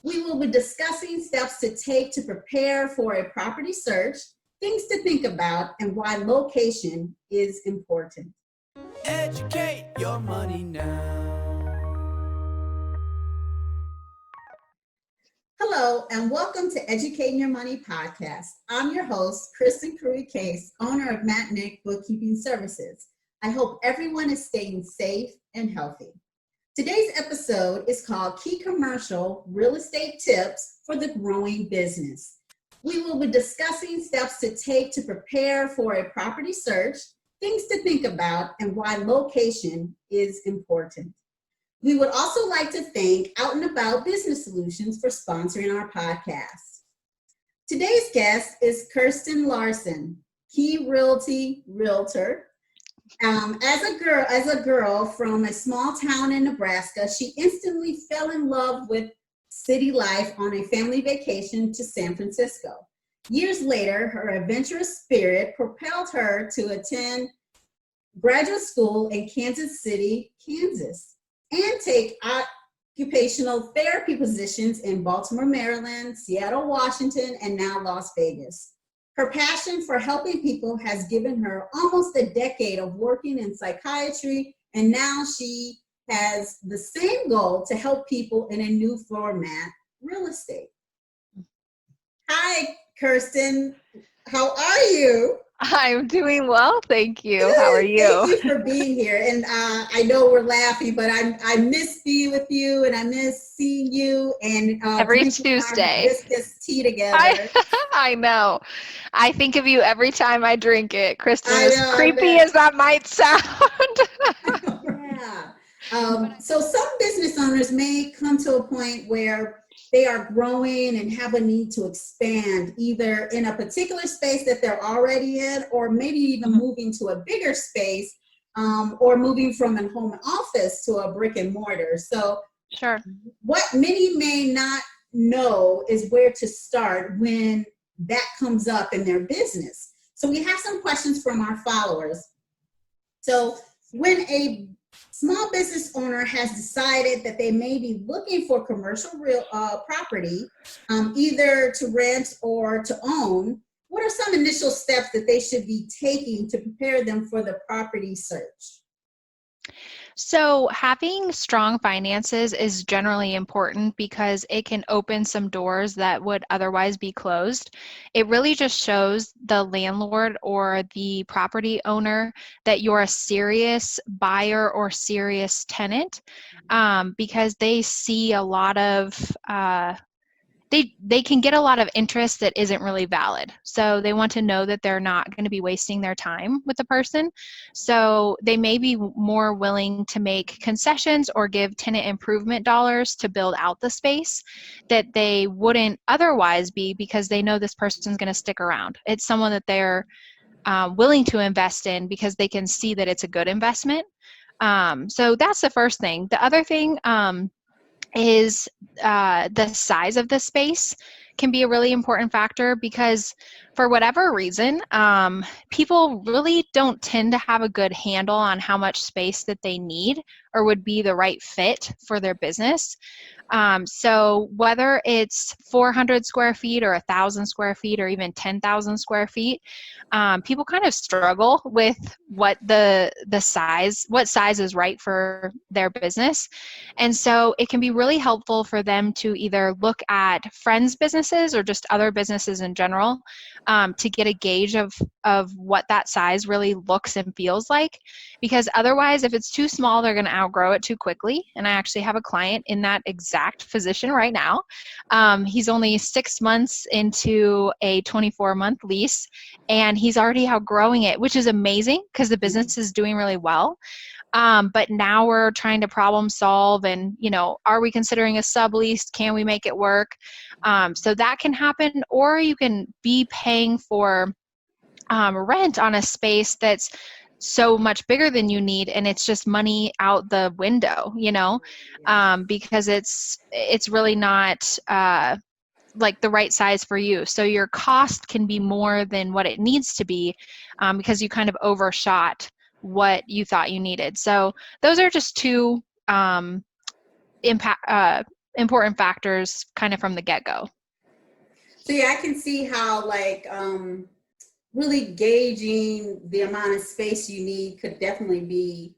We will be discussing steps to take to prepare for a property search, things to think about, and why location is important. Educate your money now. Hello, and welcome to Educating Your Money podcast. I'm your host, Kirsten Kirui-case, owner of Matt Nick Bookkeeping Services. I hope everyone is staying safe and healthy. Today's episode is called Key Commercial Real Estate Tips for the Growing Business. We will be discussing steps to take to prepare for a property search, things to think about, and why location is important. We would also like to thank Out and About Business Solutions for sponsoring our podcast. Today's guest is Kirsten Larsen, Key Realty Realtor. As a girl from a small town in Nebraska, she instantly fell in love with city life on a family vacation to San Francisco. Years later, her adventurous spirit propelled her to attend graduate school in Kansas City, Kansas, and take occupational therapy positions in Baltimore, Maryland, Seattle, Washington, and now Las Vegas. Her passion for helping people has given her almost a decade of working in psychiatry, and now she has the same goal to help people in a new format, real estate. Hi, Kirsten. How are you? I'm doing well, thank you. Good. How are you? Thank you for being here. And I know we're laughing, but I miss being with you, and I miss seeing you and every Tuesday. Hibiscus tea together. I know. I think of you every time I drink it, Kristen. As know, creepy as that might sound. Yeah. So some business owners may come to a point where they are growing and have a need to expand either in a particular space that they're already in, or maybe even moving to a bigger space, or moving from a home office to a brick and mortar. So sure. What many may not know is where to start when that comes up in their business. So we have some questions from our followers. So when a small business owner has decided that they may be looking for commercial real property, either to rent or to own, what are some initial steps that they should be taking to prepare them for the property search? So having strong finances is generally important because it can open some doors that would otherwise be closed. It really just shows the landlord or the property owner that you're a serious buyer or serious tenant, because they see a lot of they can get a lot of interest that isn't really valid. So they want to know that they're not going to be wasting their time with the person. So they may be more willing to make concessions or give tenant improvement dollars to build out the space that they wouldn't otherwise be, because they know this person's going to stick around. It's someone that they're willing to invest in because they can see that it's a good investment. So that's the first thing. The other thing is the size of the space can be a really important factor, because for whatever reason, people really don't tend to have a good handle on how much space that they need or would be the right fit for their business. So whether it's 400 square feet or 1,000 square feet or even 10,000 square feet, people kind of struggle with what size is right for their business. And so it can be really helpful for them to either look at friends' businesses or just other businesses in general, to get a gauge of what that size really looks and feels like. Because otherwise, if it's too small, they're going to outgrow it too quickly. And I actually have a client in that exact position right now. He's only 6 months into a 24-month lease, and he's already outgrowing it, which is amazing because the business is doing really well. But now we're trying to problem solve and, are we considering a sublease? Can we make it work? So that can happen, or you can be paying for rent on a space that's so much bigger than you need, and it's just money out the window, because it's really not like the right size for you. So your cost can be more than what it needs to be, because you kind of overshot what you thought you needed. So those are just two important factors kind of from the get-go. So yeah, I can see how like really gauging the amount of space you need could definitely be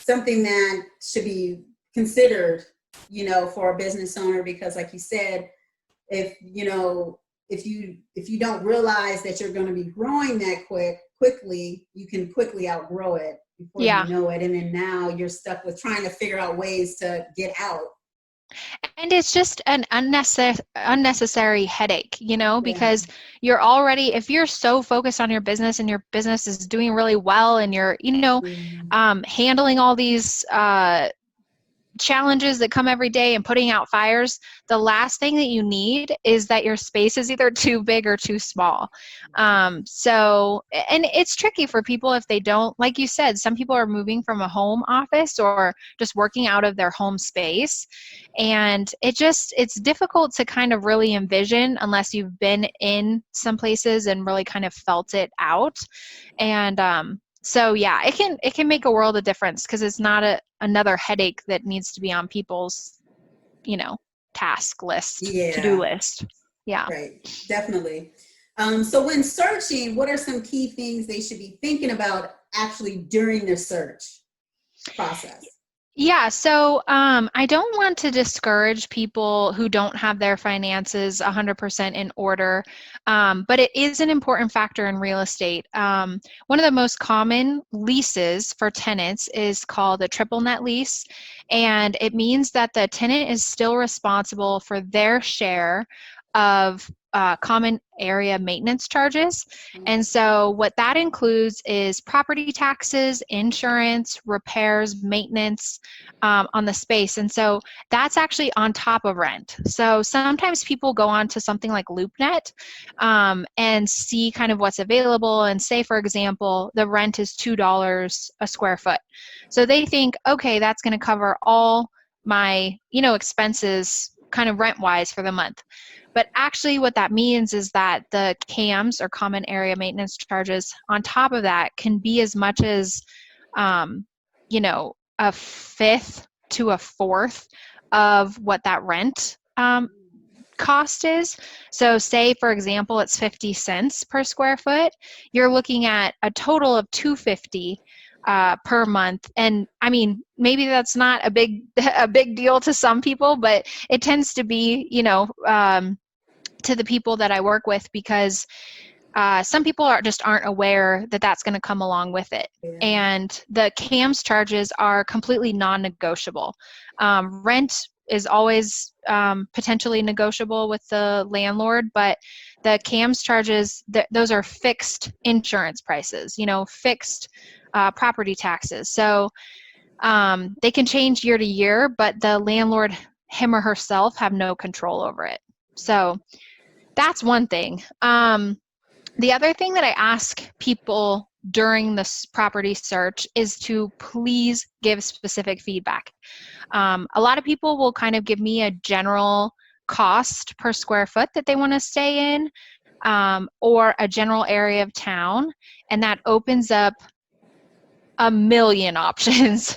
something that should be considered, you know, for a business owner, because like you said, if you don't realize that you're going to be growing that quickly, you can quickly outgrow it before you know it. And then now you're stuck with trying to figure out ways to get out. And it's just an unnecessary headache, you know, because you're already, if you're so focused on your business and your business is doing really well and you're, you know, handling all these challenges that come every day and putting out fires, the last thing that you need is that your space is either too big or too small. So, and it's tricky for people if they don't, like you said, some people are moving from a home office or just working out of their home space. And it's difficult to kind of really envision unless you've been in some places and really kind of felt it out. And, so yeah, it can make a world of difference because it's not another headache that needs to be on people's, you know, task list, to-do list. Yeah. Right. Definitely. So when searching, what are some key things they should be thinking about actually during their search process? Yeah, so I don't want to discourage people who don't have their finances 100% in order, but it is an important factor in real estate. One of the most common leases for tenants is called a triple net lease, and it means that the tenant is still responsible for their share of common area maintenance charges. And so what that includes is property taxes, insurance, repairs, maintenance on the space. And so that's actually on top of rent. So sometimes people go on to something like LoopNet and see kind of what's available and say, for example, the rent is $2 a square foot. So they think, okay, that's going to cover all my, you know, expenses kind of rent-wise for the month. But actually what that means is that the CAMs, or common area maintenance charges, on top of that can be as much as, you know, a fifth to a fourth of what that rent cost is. So say, for example, it's 50 cents per square foot. You're looking at a total of $2.50 per month. And I mean, maybe that's not a big deal to some people, but it tends to be, you know, to the people that I work with, because some people aren't aware that that's going to come along with it. And the CAMS charges are completely non-negotiable. Rent is always potentially negotiable with the landlord, but the CAMS charges, those are fixed insurance prices, you know, fixed property taxes. So they can change year to year, but the landlord, him or herself, have no control over it. So that's one thing. The other thing that I ask people during this property search is to please give specific feedback. A lot of people will kind of give me a general cost per square foot that they want to stay in, or a general area of town, and that opens up a million options.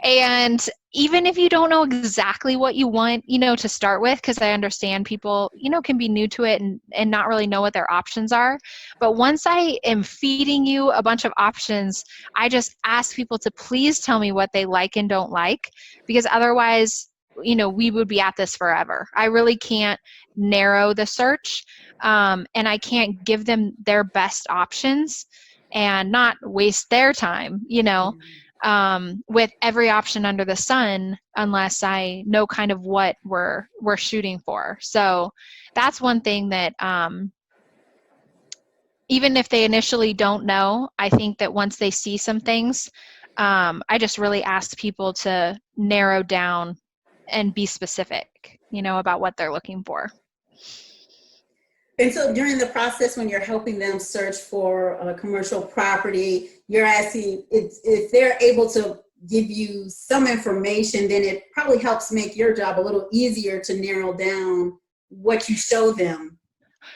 And even if you don't know exactly what you want, you know, to start with, because I understand people, you know, can be new to it and not really know what their options are. But once I am feeding you a bunch of options, I just ask people to please tell me what they like and don't like, because otherwise, you know, we would be at this forever. I really can't narrow the search, and I can't give them their best options and not waste their time, you know, with every option under the sun, unless I know kind of what we're shooting for. So that's one thing that even if they initially don't know, I think that once they see some things, I just really ask people to narrow down and be specific, you know, about what they're looking for. And so during the process, when you're helping them search for a commercial property, you're asking if they're able to give you some information, then it probably helps make your job a little easier to narrow down what you show them.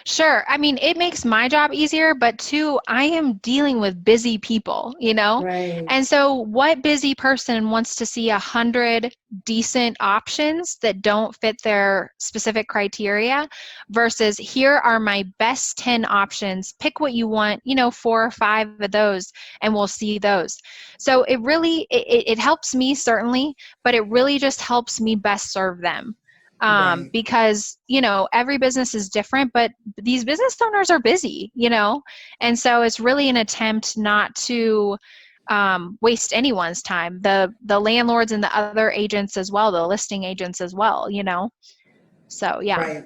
Sure. I mean, it makes my job easier, but two, I am dealing with busy people, Right. And so what busy person wants to see 100 decent options that don't fit their specific criteria versus here are my best 10 options. Pick what you want, 4 or 5 of those, and we'll see those. So it really, it helps me certainly, but it really just helps me best serve them. Right. Because every business is different, but these business owners are busy, and so it's really an attempt not to waste anyone's time, the landlords and the other agents as well, the listing agents as well, so yeah. Right.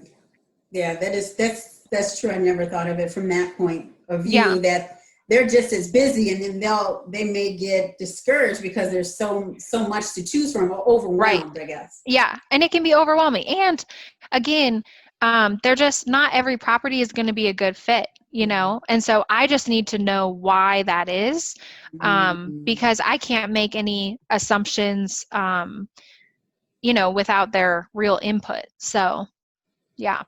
Yeah, that's true. I never thought of it from that point of Yeah. view, that they're just as busy, and then they may get discouraged because there's so much to choose from, or Right. overwhelmed, I guess. Yeah, and it can be overwhelming. And again, they're just not every property is going to be a good fit, And so I just need to know why that is, Mhm. because I can't make any assumptions, without their real input. So, yeah.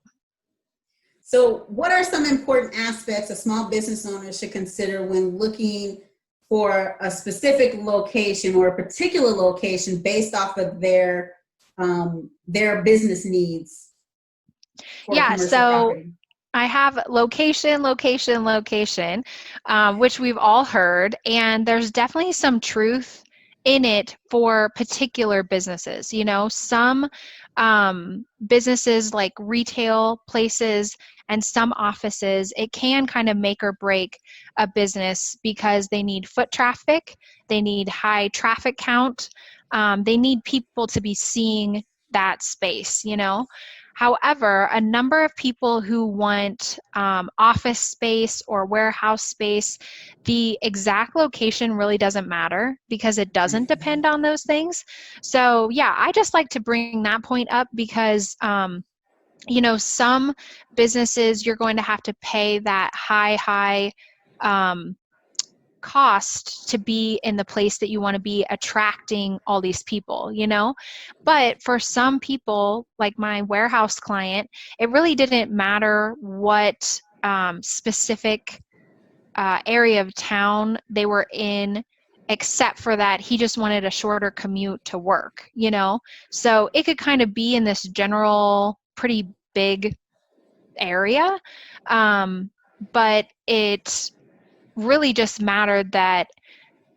So, what are some important aspects a small business owner should consider when looking for a specific location or a particular location based off of their business needs for a Yeah. commercial So property? I have location, location, location, which we've all heard, and there's definitely some truth in it for particular businesses. Some businesses like retail places and some offices, it can kind of make or break a business because they need foot traffic, they need high traffic count, they need people to be seeing that space. However, a number of people who want office space or warehouse space, the exact location really doesn't matter because it doesn't depend on those things. So yeah, I just like to bring that point up because, some businesses you're going to have to pay that high um, cost to be in the place that you want to be, attracting all these people. But for some people, like my warehouse client, it really didn't matter what specific area of town they were in, except for that he just wanted a shorter commute to work. So it could kind of be in this general pretty big area, but it really just mattered that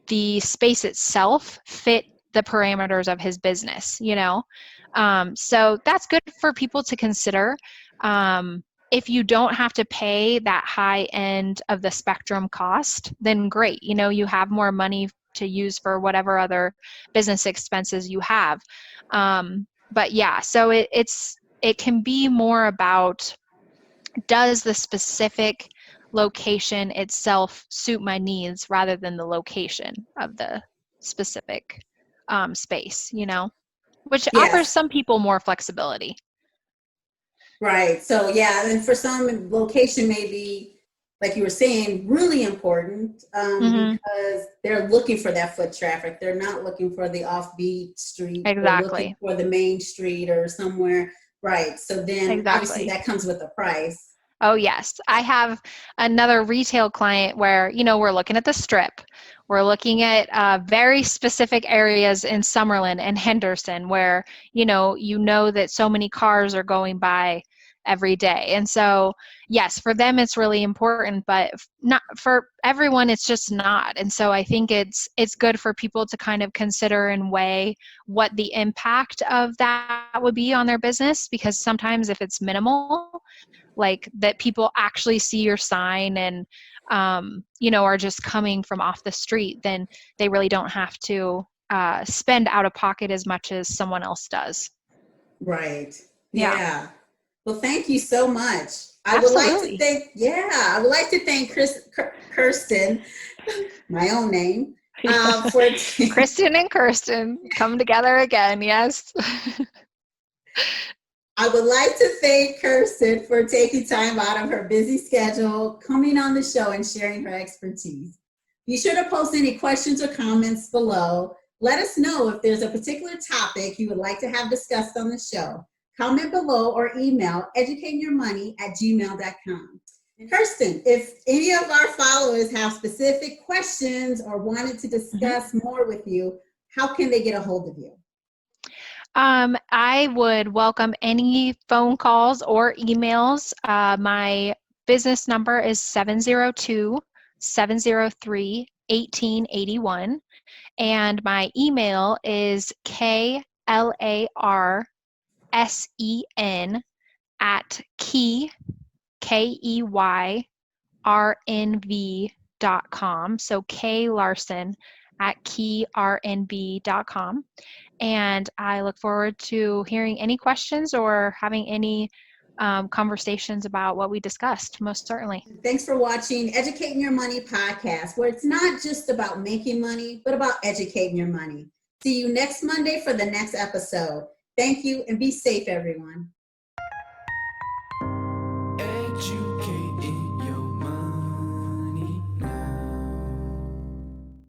the space itself fit the parameters of his business. So that's good for people to consider. If you don't have to pay that high end of the spectrum cost, then great. You have more money to use for whatever other business expenses you have. But yeah, so it can be more about, does the specific location itself suit my needs rather than the location of the specific space, which offers Yes. some people more flexibility. Right. So yeah, and for some, location may be, like you were saying, really important, Mm-hmm. because they're looking for that foot traffic. They're not looking for the offbeat street. They're looking Exactly. for the main street or somewhere. Right. So then obviously Exactly. that comes with a price. Oh, yes. I have another retail client where, we're looking at the strip. We're looking at very specific areas in Summerlin and Henderson where, that so many cars are going by every day. And so, yes, for them it's really important, but not for everyone, it's just not. And so I think it's good for people to kind of consider and weigh what the impact of that would be on their business, because sometimes if it's minimal, like that people actually see your sign and are just coming from off the street, then they really don't have to spend out of pocket as much as someone else does. Right. Yeah, Yeah. Well, thank you so much. absolutely. I would like to thank Kirsten, my own name, for Kristen and Kirsten come together again. Yes. I would like to thank Kirsten for taking time out of her busy schedule, coming on the show and sharing her expertise. Be sure to post any questions or comments below. Let us know if there's a particular topic you would like to have discussed on the show. comment below or email educatingyourmoney@gmail.com. Kirsten, if any of our followers have specific questions or wanted to discuss more with you, how can they get a hold of you? I would welcome any phone calls or emails. My business number is 702-703-1881, and my email is KLARSEN KEYRNV.com. So KLarsen@keyrnv.com. And I look forward to hearing any questions or having any conversations about what we discussed, most certainly. Thanks for watching Educating Your Money podcast, where it's not just about making money, but about educating your money. See you next Monday for the next episode. Thank you and be safe, everyone.